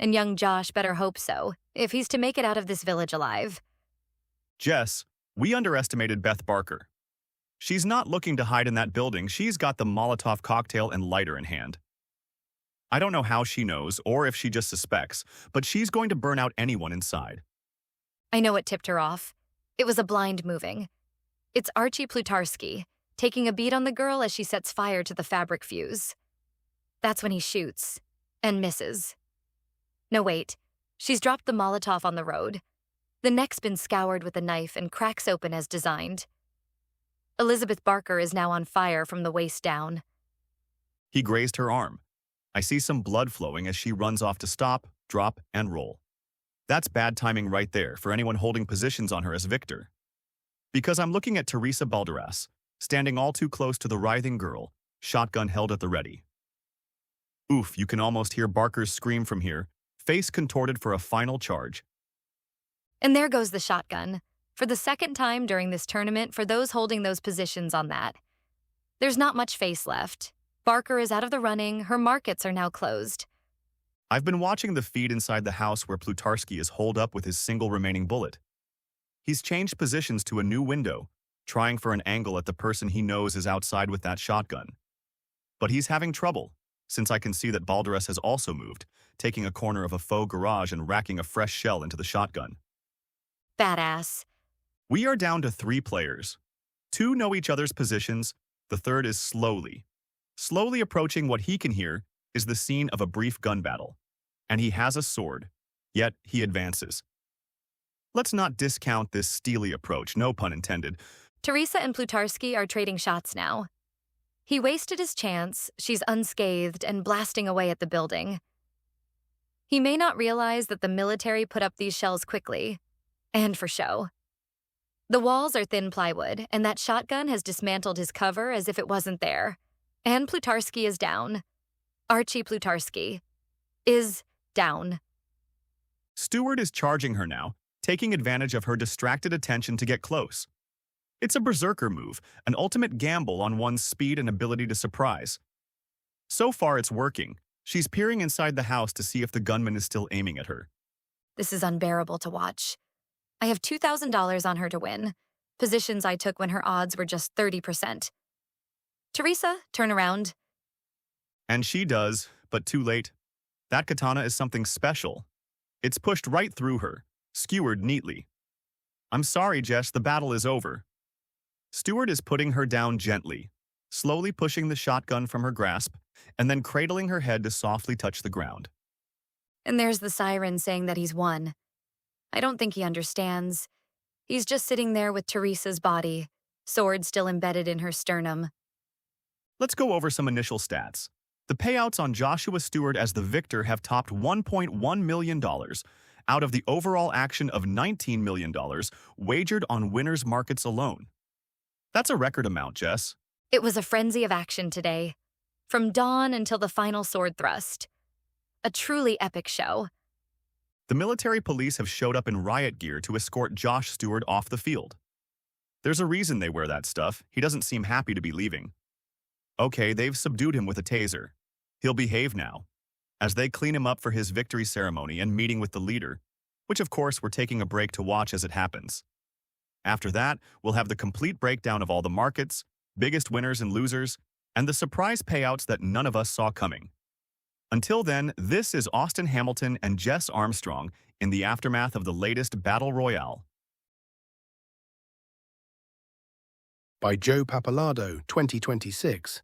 and young Josh better hope so, if he's to make it out of this village alive. Jess, we underestimated Beth Barker. She's not looking to hide in that building. She's got the Molotov cocktail and lighter in hand. I don't know how she knows or if she just suspects, but she's going to burn out anyone inside. I know what tipped her off. It was a blind moving. It's Archie Plutarski, taking a beat on the girl as she sets fire to the fabric fuse. That's when he shoots, and misses. No, wait. She's dropped the Molotov on the road. The neck's been scoured with a knife and cracks open as designed. Elizabeth Barker is now on fire from the waist down. He grazed her arm. I see some blood flowing as she runs off to stop, drop, and roll. That's bad timing right there for anyone holding positions on her as victor. Because I'm looking at Teresa Balderas, standing all too close to the writhing girl, shotgun held at the ready. Oof, you can almost hear Barker's scream from here, face contorted for a final charge. And there goes the shotgun, for the second time during this tournament for those holding those positions on that. There's not much face left. Barker is out of the running, her markets are now closed. I've been watching the feed inside the house where Plutarski is holed up with his single remaining bullet. He's changed positions to a new window, trying for an angle at the person he knows is outside with that shotgun. But he's having trouble, since I can see that Balderas has also moved, taking a corner of a faux garage and racking a fresh shell into the shotgun. Badass. We are down to 3 players. 2 know each other's positions, the third is slowly approaching what he can hear is the scene of a brief gun battle. And he has a sword, yet he advances. Let's not discount this steely approach, no pun intended. Teresa and Plutarski are trading shots now. He wasted his chance, she's unscathed and blasting away at the building. He may not realize that the military put up these shells quickly, and for show. The walls are thin plywood, and that shotgun has dismantled his cover as if it wasn't there. And Plutarski is down. Archie Plutarski is down. Stewart is charging her now, taking advantage of her distracted attention to get close. It's a berserker move, an ultimate gamble on one's speed and ability to surprise. So far it's working. She's peering inside the house to see if the gunman is still aiming at her. This is unbearable to watch. I have $2,000 on her to win, positions I took when her odds were just 30%. Teresa, turn around. And she does, but too late. That katana is something special. It's pushed right through her, skewered neatly. I'm sorry, Jess, the battle is over. Stewart is putting her down gently, slowly pushing the shotgun from her grasp, and then cradling her head to softly touch the ground. And there's the siren saying that he's won. I don't think he understands. He's just sitting there with Teresa's body, sword still embedded in her sternum. Let's go over some initial stats. The payouts on Joshua Stewart as the victor have topped $1.1 million out of the overall action of $19 million wagered on winners' markets alone. That's a record amount, Jess. It was a frenzy of action today, from dawn until the final sword thrust. A truly epic show. The military police have showed up in riot gear to escort Josh Stewart off the field. There's a reason they wear that stuff. He doesn't seem happy to be leaving. Okay, they've subdued him with a taser. He'll behave now, as they clean him up for his victory ceremony and meeting with the leader, which of course we're taking a break to watch as it happens. After that, we'll have the complete breakdown of all the markets, biggest winners and losers, and the surprise payouts that none of us saw coming. Until then, this is Austin Hamilton and Jess Armstrong in the aftermath of the latest Battle Royale. By Joe Pappalardo, 2026.